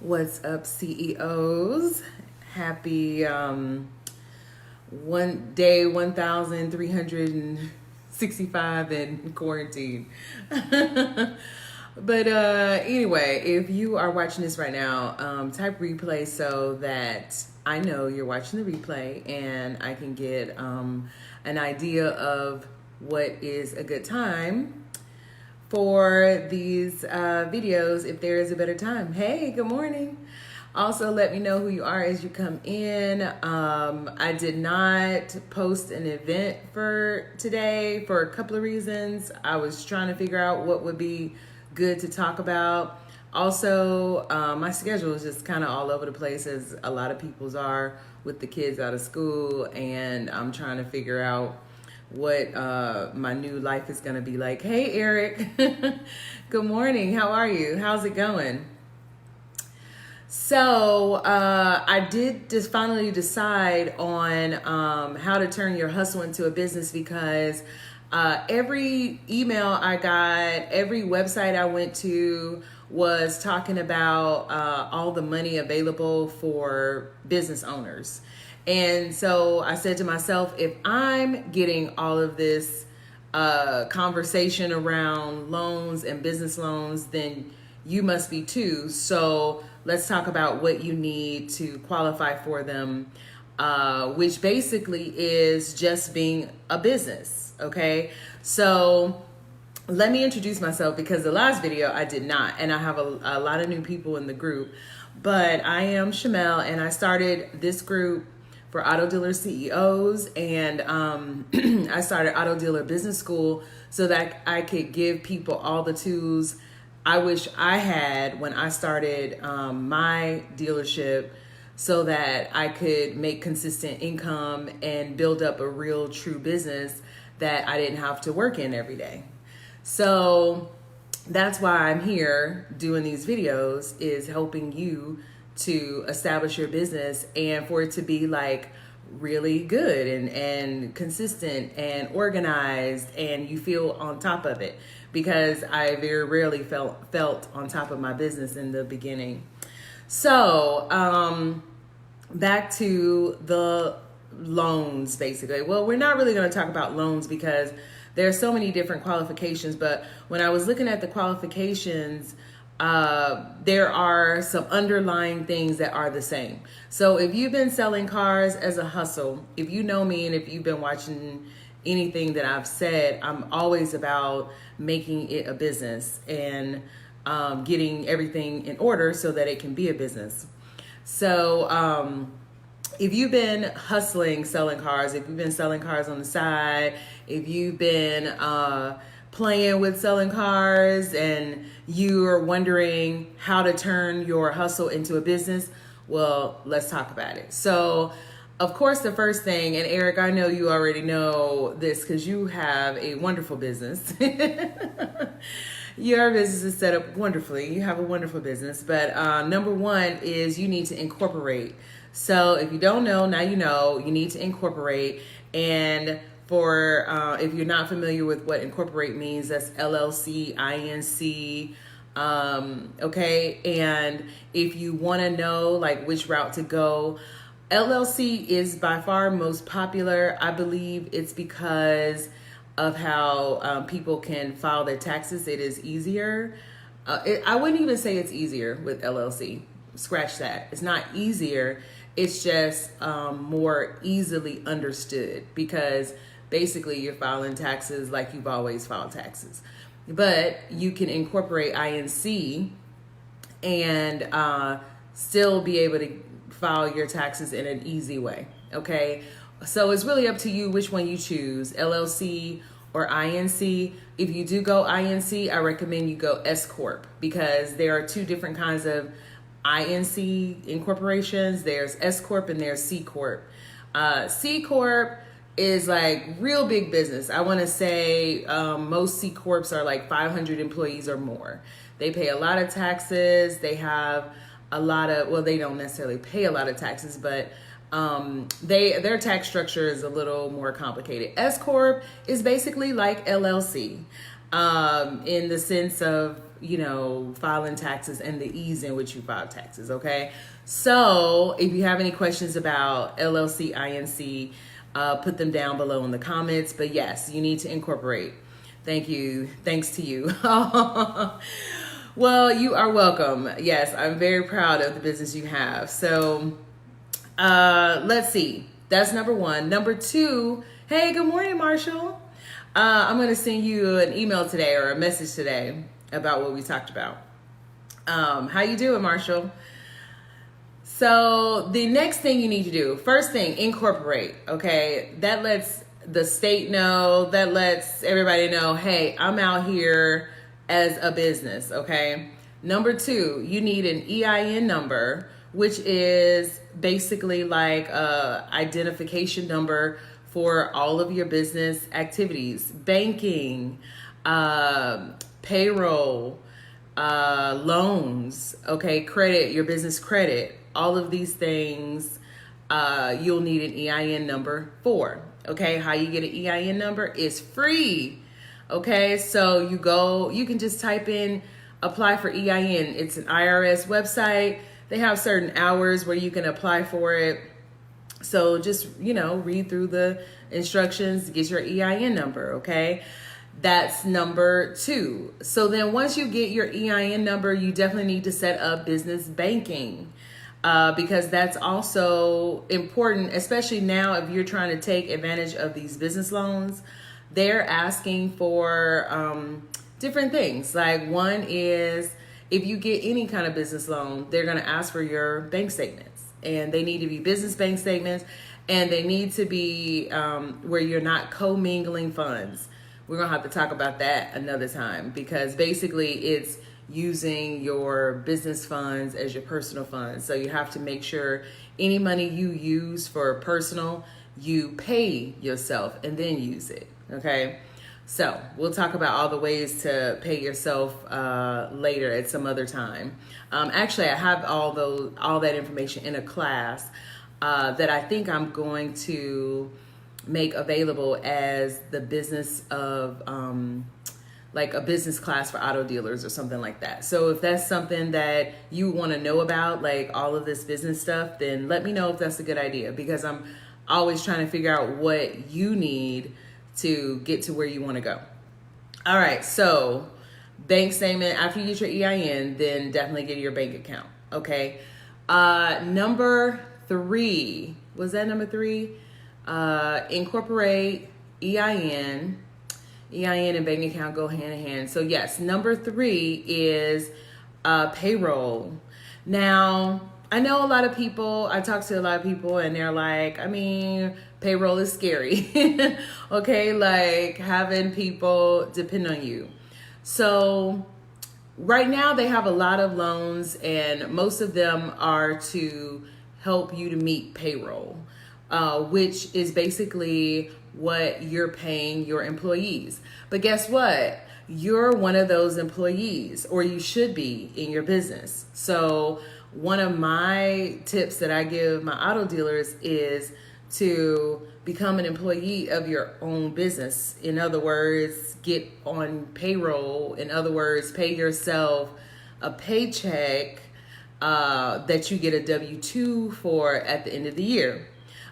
What's up, CEOs? Happy one day 1365 in quarantine. But anyway, if you are watching this right now, type replay so that I know you're watching the replay and I can get an idea of what is a good time for these videos if there is a better time. Hey, good morning. Also, let me know who you are as you come in. I did not post an event for today for a couple of reasons. I was trying to figure out what would be good to talk about. Also, my schedule is just kind of all over the place, as a lot of people's are, with the kids out of school, and I'm trying to figure out what my new life is going to be like. Hey, Eric. Good morning. How are you? How's it going? So I did just finally decide on how to turn your hustle into a business, because every email I got, every website I went to was talking about all the money available for business owners. And so I said to myself, if I'm getting all of this conversation around loans and business loans, then you must be too. So let's talk about what you need to qualify for them, which basically is just being a business. Okay. So let me introduce myself, because the last video I did not, and I have a lot of new people in the group, but I am Shamel, and I started this group for auto dealer CEOs, and I started Auto Dealer Business School so that I could give people all the tools I wish I had when I started my dealership, so that I could make consistent income and build up a real true business that I didn't have to work in every day. So that's why I'm here doing these videos, is helping you to establish your business and for it to be like really good and consistent and organized, and you feel on top of it, because I very rarely felt on top of my business in the beginning. So back to the loans, basically. Well, we're not really going to talk about loans because there are so many different qualifications, but when I was looking at the qualifications, there are some underlying things that are the same. So if you've been selling cars as a hustle, if you know me and if you've been watching anything that I've said, I'm always about making it a business and getting everything in order so that it can be a business. So if you've been hustling, selling cars, if you've been selling cars on the side, if you've been playing with selling cars and you're wondering how to turn your hustle into a business, well, let's talk about it. So, of course, the first thing, and Eric, I know you already know this because you have a wonderful business. Your business is set up wonderfully. You have a wonderful business. But number one is you need to incorporate. So if you don't know, now you know, you need to incorporate. And for if you're not familiar with what incorporate means, that's LLC, INC. Okay. And if you want to know like which route to go, LLC is by far most popular. I believe it's because of how people can file their taxes. It is easier. I wouldn't even say it's easier with LLC. Scratch that. It's not easier. It's just more easily understood, because basically you're filing taxes like you've always filed taxes. But you can incorporate INC and still be able to file your taxes in an easy way. Okay. So it's really up to you which one you choose, LLC or INC. If you do go INC, I recommend you go S Corp, because there are two different kinds of INC incorporations. There's S Corp and there's C Corp. C Corp is like real big business. I want to say most C Corps are like 500 employees or more. They pay a lot of taxes. They have a lot of, well, they don't necessarily pay a lot of taxes, but their tax structure is a little more complicated. S Corp is basically like LLC in the sense of filing taxes and the ease in which you file taxes. Okay. So if you have any questions about LLC, INC, put them down below in the comments. But yes, you need to incorporate. Thank you. Thanks to you. Well, you are welcome. Yes, I'm very proud of the business you have. So let's see. That's number one. Number two, hey, good morning, Marshall. I'm going to send you an email today or a message today about what we talked about. How you doing, Marshall? So the next thing you need to do, first thing, incorporate. Okay, that lets the state know, that lets everybody know, hey, I'm out here as a business. Okay. Number two, you need an EIN number, which is basically like a identification number for all of your business activities, banking, payroll, loans, okay, credit, your business credit, all of these things, you'll need an EIN number for. Okay, how you get an EIN number is free. Okay, so you can just type in apply for EIN. It's an IRS website. They have certain hours where you can apply for it. So just, read through the instructions, get your EIN number. Okay, that's number two. So then once you get your EIN number, you definitely need to set up business banking. Because that's also important, especially now if you're trying to take advantage of these business loans. They're asking for different things. Like one is if you get any kind of business loan, they're going to ask for your bank statements, and they need to be business bank statements, and they need to be where you're not commingling funds. We're going to have to talk about that another time, because basically it's using your business funds as your personal funds. So you have to make sure any money you use for personal, you pay yourself and then use it. Okay. So we'll talk about all the ways to pay yourself later at some other time. Actually, I have all that information in a class that I think I'm going to make available as the business of like a business class for auto dealers or something like that. So if that's something that you want to know about, like all of this business stuff, then let me know if that's a good idea, because I'm always trying to figure out what you need to get to where you want to go. All right. So bank statement, after you get your EIN, then definitely get your bank account. Okay. Number three, was that number three? Incorporate EIN. EIN and bank account go hand in hand. So yes, number three is payroll. Now, I know a lot of people, I talk to a lot of people and they're like, payroll is scary. Okay, like having people depend on you. So right now they have a lot of loans, and most of them are to help you to meet payroll, which is basically what you're paying your employees. But guess what? You're one of those employees, or you should be in your business. So one of my tips that I give my auto dealers is to become an employee of your own business. In other words, get on payroll. In other words, pay yourself a paycheck that you get a W-2 for at the end of the year.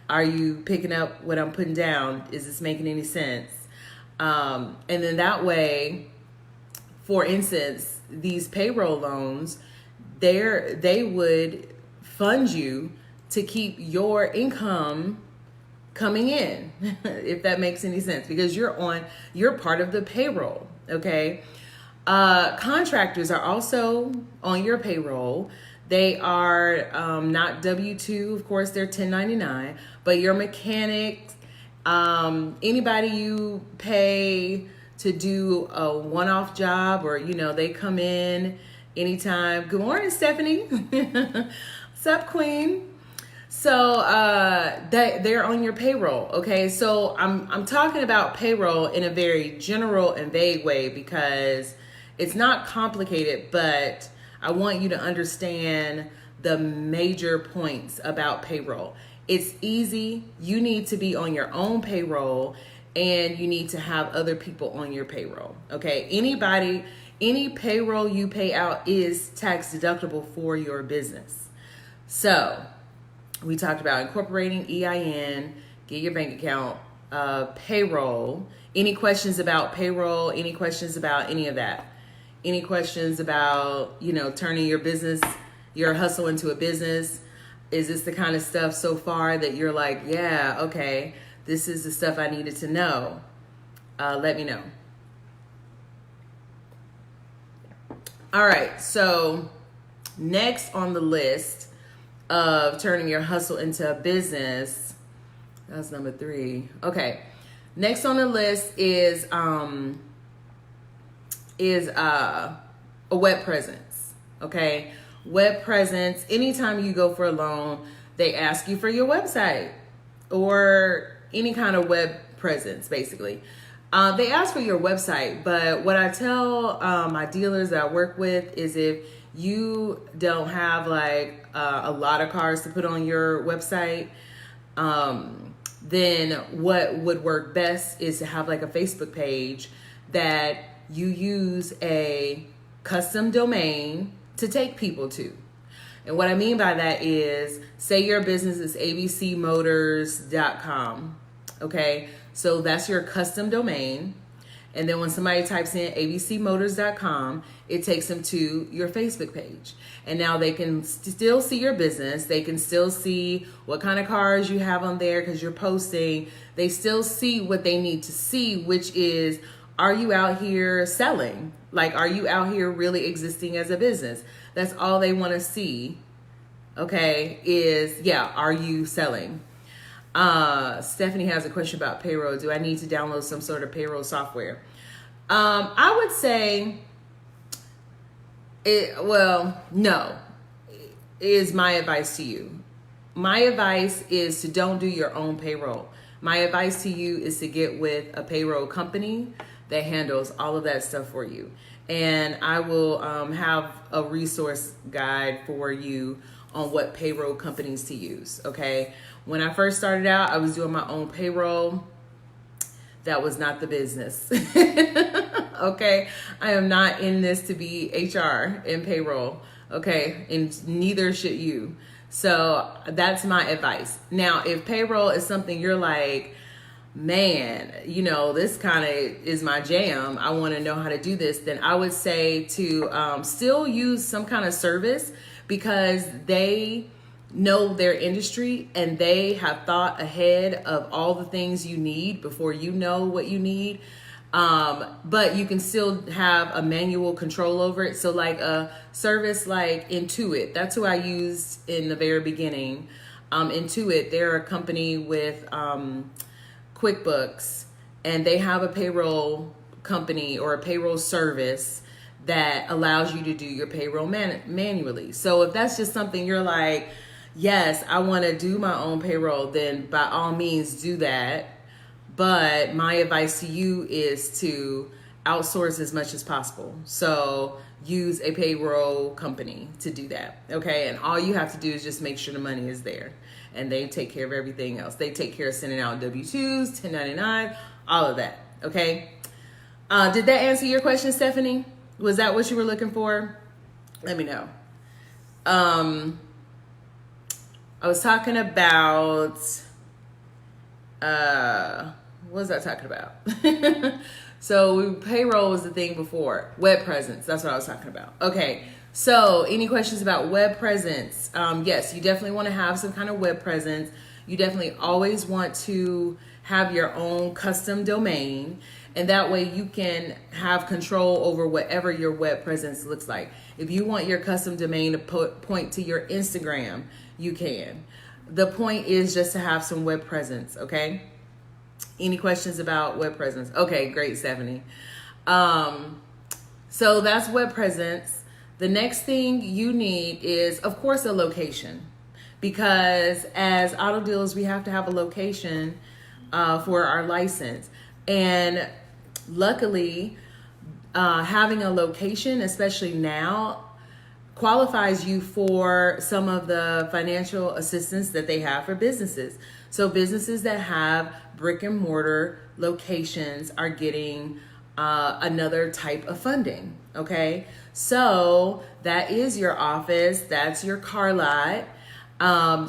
Are you picking up what I'm putting down? Is this making any sense? And then that way, for instance, these payroll loans, they would fund you to keep your income coming in, if that makes any sense, because you're part of the payroll. Okay. Contractors are also on your payroll. They are not W-2, of course, they're 1099, but your mechanics, anybody you pay to do a one-off job, or, they come in anytime. Good morning, Stephanie. What's up, Queen? So they're on your payroll. Okay, so I'm talking about payroll in a very general and vague way, because it's not complicated, but I want you to understand the major points about payroll. It's easy. You need to be on your own payroll, and you need to have other people on your payroll. Okay. Anybody, any payroll you pay out is tax deductible for your business. So we talked about incorporating EIN, get your bank account, payroll. Any questions about payroll? Any questions about any of that? Any questions about, turning your business, your hustle into a business? Is this the kind of stuff so far that you're like, yeah, okay, this is the stuff I needed to know? Let me know. All right, so next on the list of turning your hustle into a business, that's number 3. Okay, next on the list is a web presence. Okay, web presence. Anytime you go for a loan, they ask you for your website or any kind of web presence, basically. They ask for your website, but what I tell my dealers that I work with is if you don't have like a lot of cars to put on your website, then what would work best is to have like a Facebook page that you use a custom domain to take people to. And what I mean by that is, say your business is abcmotors.com. Okay, so that's your custom domain. And then when somebody types in abcmotors.com, it takes them to your Facebook page. And now they can still see your business. They can still see what kind of cars you have on there because you're posting. They still see what they need to see, which is, are you out here selling? Like, are you out here really existing as a business? That's all they want to see, okay, is, yeah, are you selling? Stephanie has a question about payroll. Do I need to download some sort of payroll software? I would say, no, is my advice to you. My advice is to don't do your own payroll. My advice to you is to get with a payroll company that handles all of that stuff for you. And I will have a resource guide for you on what payroll companies to use, okay? When I first started out, I was doing my own payroll. That was not the business, okay? I am not in this to be HR and payroll, okay? And neither should you. So that's my advice. Now, if payroll is something you're like, man, this kind of is my jam, I want to know how to do this, then I would say to still use some kind of service, because they know their industry and they have thought ahead of all the things you need before you know what you need. But you can still have a manual control over it. So like a service like Intuit, that's who I used in the very beginning. Intuit, they're a company with QuickBooks, and they have a payroll company or a payroll service that allows you to do your payroll manually. So if that's just something you're like, yes, I want to do my own payroll, then by all means do that. But my advice to you is to outsource as much as possible. So use a payroll company to do that, okay? And all you have to do is just make sure the money is there. And they take care of everything else. They take care of sending out W-2s, 1099, all of that, okay? Did that answer your question, Stephanie? Was that what you were looking for? Let me know. I was talking about, what was I talking about? So payroll was the thing before. Web presence, that's what I was talking about. Okay, so any questions about web presence? Yes, you definitely want to have some kind of web presence. You definitely always want to have your own custom domain, and that way you can have control over whatever your web presence looks like. If you want your custom domain to point to your Instagram, you can. The point is just to have some web presence, okay? Any questions about web presence? Okay, great, Stephanie. So that's web presence. The next thing you need is, of course, a location, because as auto dealers, we have to have a location for our license. And luckily, having a location, especially now, qualifies you for some of the financial assistance that they have for businesses. So businesses that have brick and mortar locations are getting another type of funding, Okay, so that is your office, that's your car lot.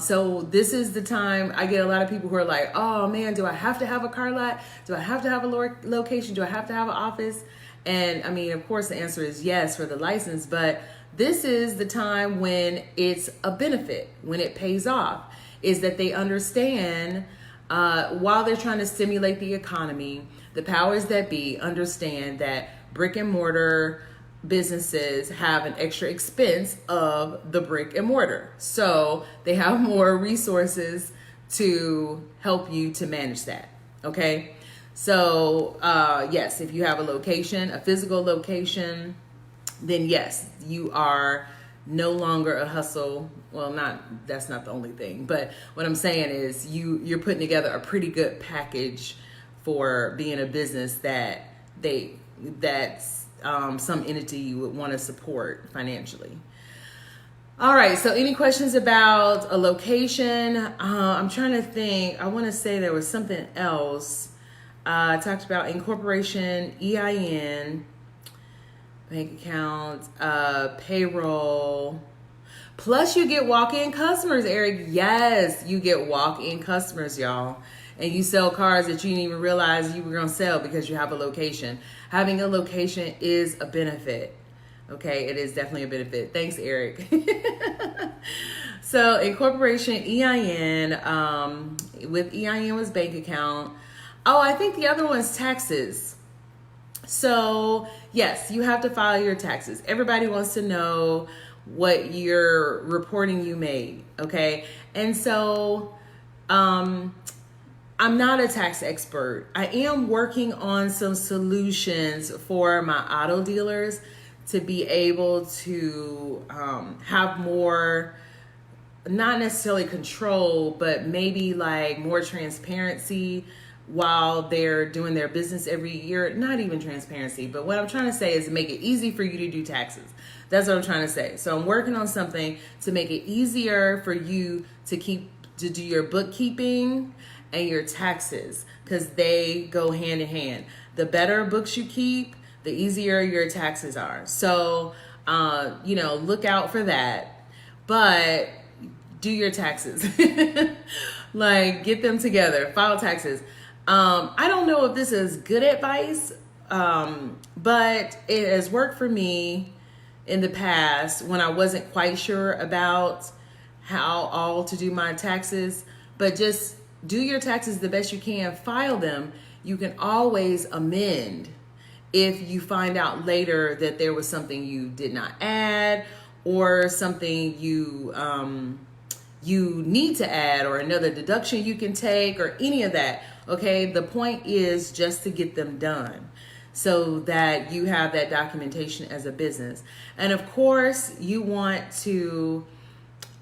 So this is the time I get a lot of people who are like, oh man, do I have to have a car lot? Do I have to have a location? Do I have to have an office? And I mean, of course, the answer is yes for the license, but this is the time when it's a benefit, when it pays off, is that they understand while they're trying to stimulate the economy, the powers that be understand that brick and mortar businesses have an extra expense of the brick and mortar. So they have more resources to help you to manage that. Okay. So yes, if you have a location, a physical location, then yes, you are no longer a hustle. Well, that's not the only thing, but what I'm saying is you're putting together a pretty good package for being a business that's some entity you would want to support financially. All right, so any questions about a location? I'm trying to think. I want to say there was something else. I talked about incorporation, EIN, bank account, payroll. Plus you get walk-in customers, Eric. Yes, you get walk-in customers, y'all. And you sell cars that you didn't even realize you were going to sell because you have a location. Having a location is a benefit. Okay, it is definitely a benefit. Thanks, Eric. So incorporation, EIN, with EIN was bank account. Oh, I think the other one's taxes. So yes, you have to file your taxes. Everybody wants to know what your reporting you made. Okay. And so, I'm not a tax expert. I am working on some solutions for my auto dealers to be able to have more, not necessarily control, but maybe like more transparency while they're doing their business every year. Not even transparency, but what I'm trying to say is make it easy for you to do taxes. That's what I'm trying to say. So I'm working on something to make it easier for you to do your bookkeeping and your taxes, because they go hand in hand. The better books you keep, the easier your taxes are. So, look out for that. But do your taxes. Like, get them together. File taxes. I don't know if this is good advice, but it has worked for me in the past when I wasn't quite sure about how all to do my taxes. But just do your taxes the best you can, file them. You can always amend if you find out later that there was something you did not add, or something you need to add, or another deduction you can take, or any of that. Okay, the point is just to get them done so that you have that documentation as a business. And of course, you want to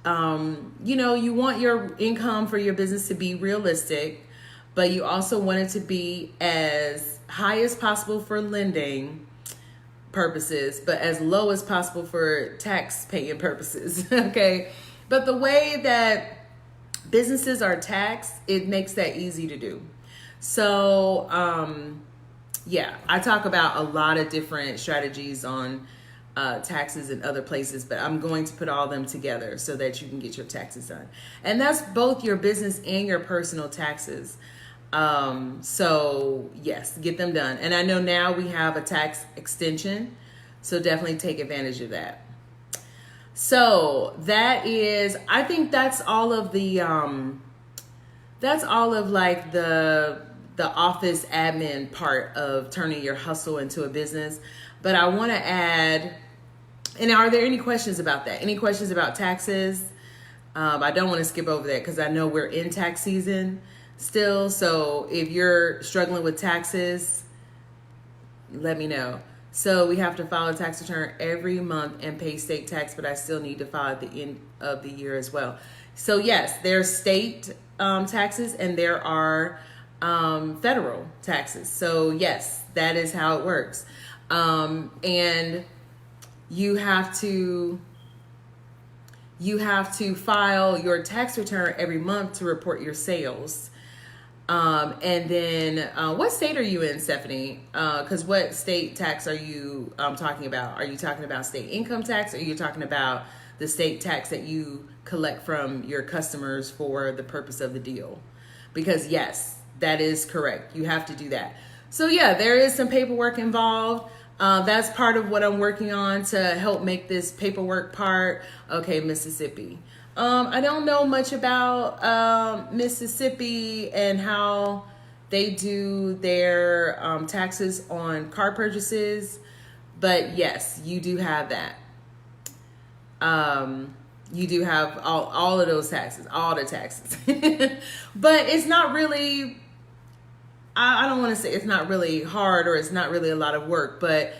you want your income for your business to be realistic, but you also want it to be as high as possible for lending purposes, but as low as possible for tax paying purposes. Okay. But the way that businesses are taxed, it makes that easy to do. So, I talk about a lot of different strategies on taxes in other places, but I'm going to put all them together so that you can get your taxes done. And that's both your business and your personal taxes. So yes, get them done. And I know now we have a tax extension, so definitely take advantage of that. So I think that's all of the, like the office admin part of turning your hustle into a business. But I want to add, and are there any questions about that? Any questions about taxes? I don't want to skip over that because I know we're in tax season still. So if you're struggling with taxes, let me know. So we have to file a tax return every month and pay state tax, but I still need to file at the end of the year as well. So yes, there's state taxes and there are federal taxes. So yes, that is how it works. And you have to file your tax return every month to report your sales. And then what state are you in, Stephanie? Because what state tax are you talking about? Are you talking about state income tax, or are you talking about the state tax that you collect from your customers for the purpose of the deal? Because yes, that is correct. You have to do that. So yeah, there is some paperwork involved. That's part of what I'm working on to help make this paperwork part. Okay, Mississippi. I don't know much about Mississippi and how they do their taxes on car purchases, but yes, you do have that. You do have all of those taxes, all the taxes. But it's not really, I don't want to say it's not really hard or it's not really a lot of work, but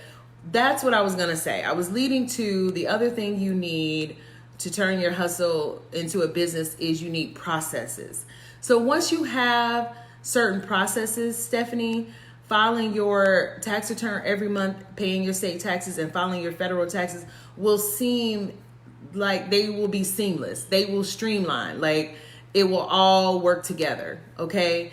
that's what I was going to say. I was leading to the other thing you need to turn your hustle into a business is you need processes. So once you have certain processes, Stephanie, filing your tax return every month, paying your state taxes, and filing your federal taxes will seem like they will be seamless. They will streamline. Like it will all work together. Okay.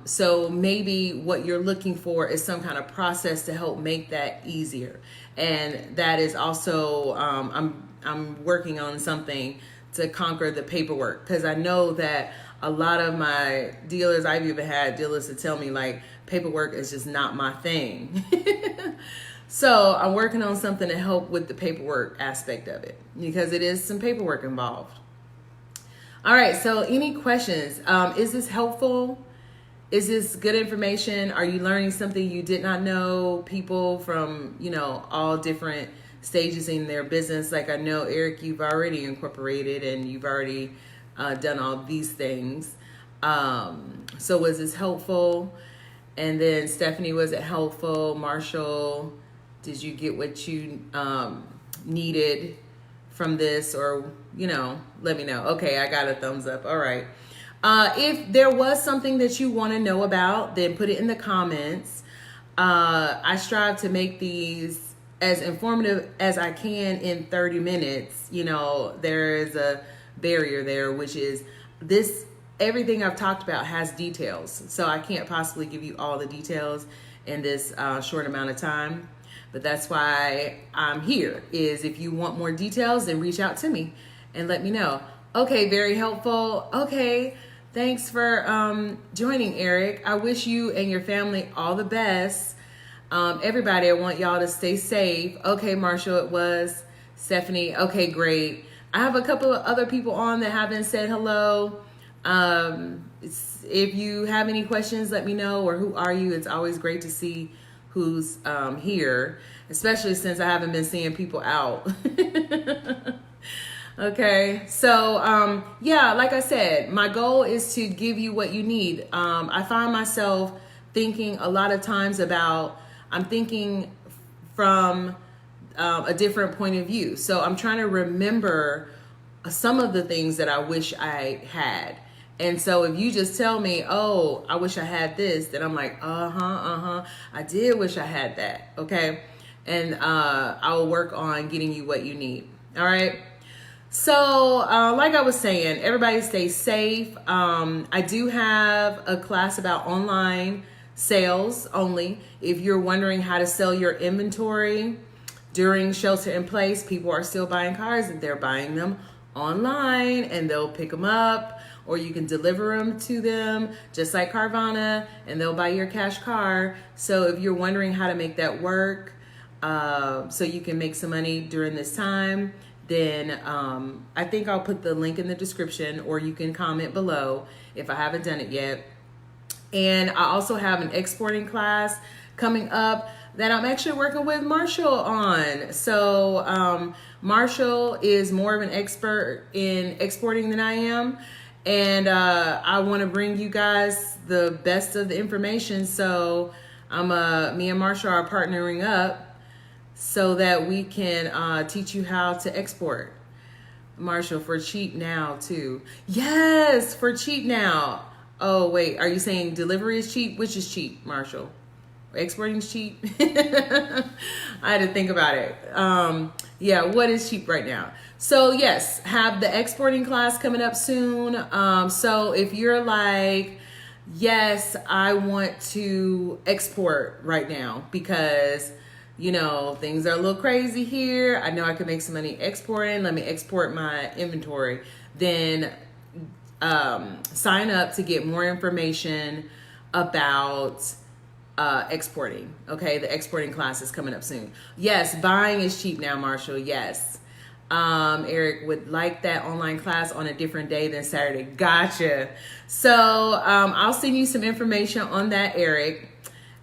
So maybe what you're looking for is some kind of process to help make that easier. And that is also, I'm working on something to conquer the paperwork, because I know that a lot of my dealers, I've even had dealers to tell me like paperwork is just not my thing. So I'm working on something to help with the paperwork aspect of it, because it is some paperwork involved. All right. So any questions? Is this helpful? Is this good information? Are you learning something you did not know? People from, all different stages in their business. Like I know, Eric, you've already incorporated and you've already done all these things. So was this helpful? And then Stephanie, was it helpful? Marshall, did you get what you needed from this? Or, let me know. Okay, I got a thumbs up. All right. If there was something that you want to know about, then put it in the comments. I strive to make these as informative as I can in 30 minutes. There is a barrier there, which is everything I've talked about has details. So I can't possibly give you all the details in this short amount of time. But that's why I'm here, is if you want more details, then reach out to me and let me know. Okay, very helpful. Okay, thanks for joining, Eric. I wish you and your family all the best. Everybody, I want y'all to stay safe. Okay, Marshall, it was. Stephanie, okay, great. I have a couple of other people on that haven't said hello. If you have any questions, let me know, or who are you? It's always great to see who's here, especially since I haven't been seeing people out. Okay, so yeah, like I said, my goal is to give you what you need. I find myself thinking a lot of times I'm thinking from a different point of view. So I'm trying to remember some of the things that I wish I had. And so if you just tell me, oh, I wish I had this, then I'm like, I did wish I had that. Okay. And I will work on getting you what you need. All right. So like I was saying, everybody stay safe. I do have a class about online sales only. If you're wondering how to sell your inventory during shelter in place, people are still buying cars and they're buying them online, and they'll pick them up, or you can deliver them to them just like Carvana, and they'll buy your cash car. So if you're wondering how to make that work, so you can make some money during this time, then I think I'll put the link in the description, or you can comment below if I haven't done it yet. And I also have an exporting class coming up that I'm actually working with Marshall on. So Marshall is more of an expert in exporting than I am. And I want to bring you guys the best of the information. So me and Marshall are partnering up so that we can teach you how to export. Marshall, for cheap now too. Yes, for cheap now. Oh, wait, are you saying delivery is cheap? Which is cheap, Marshall? Exporting is cheap? I had to think about it. Yeah, what is cheap right now? So yes, have the exporting class coming up soon. So if you're like, yes, I want to export right now because, things are a little crazy here. I know I can make some money exporting. Let me export my inventory. Then sign up to get more information about exporting. Okay, the exporting class is coming up soon. Yes, buying is cheap now, Marshall. Yes. Eric would like that online class on a different day than Saturday. Gotcha. So I'll send you some information on that, Eric.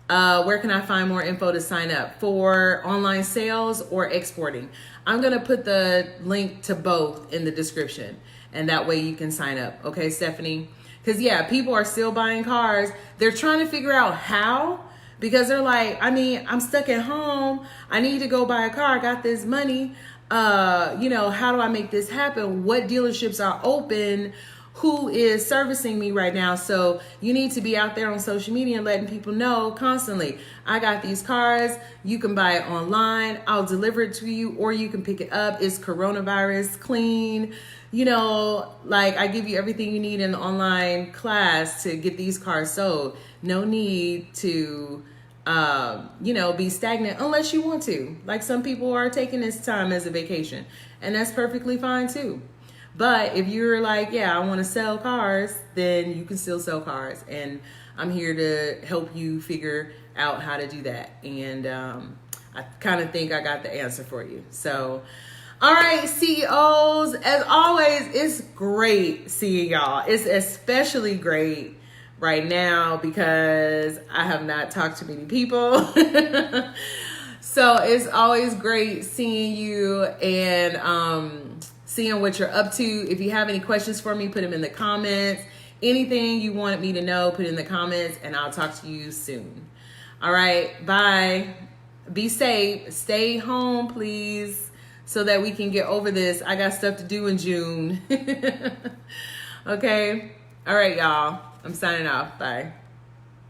Where can I find more info to sign up for online sales or exporting? I'm going to put the link to both in the description, and that way you can sign up. Okay, Stephanie? Because, yeah, people are still buying cars. They're trying to figure out how, because they're like, I'm stuck at home. I need to go buy a car. I got this money. How do I make this happen? What dealerships are open? Who is servicing me right now? So you need to be out there on social media and letting people know constantly, I got these cars. You can buy it online. I'll deliver it to you, or you can pick it up. It's coronavirus clean. I give you everything you need in the online class to get these cars sold. No need to be stagnant unless you want to. Like, some people are taking this time as a vacation, and that's perfectly fine too. But if you're like, yeah, I want to sell cars, then you can still sell cars. And I'm here to help you figure out how to do that. And I kind of think I got the answer for you. So, all right, CEOs, as always, it's great seeing y'all. It's especially great right now because I have not talked to many people. So it's always great seeing you and seeing what you're up to. If you have any questions for me, put them in the comments. Anything you wanted me to know, put in the comments, and I'll talk to you soon. All right, bye. Be safe. Stay home, please, so that we can get over this. I got stuff to do in June. Okay? All right, y'all. I'm signing off. Bye.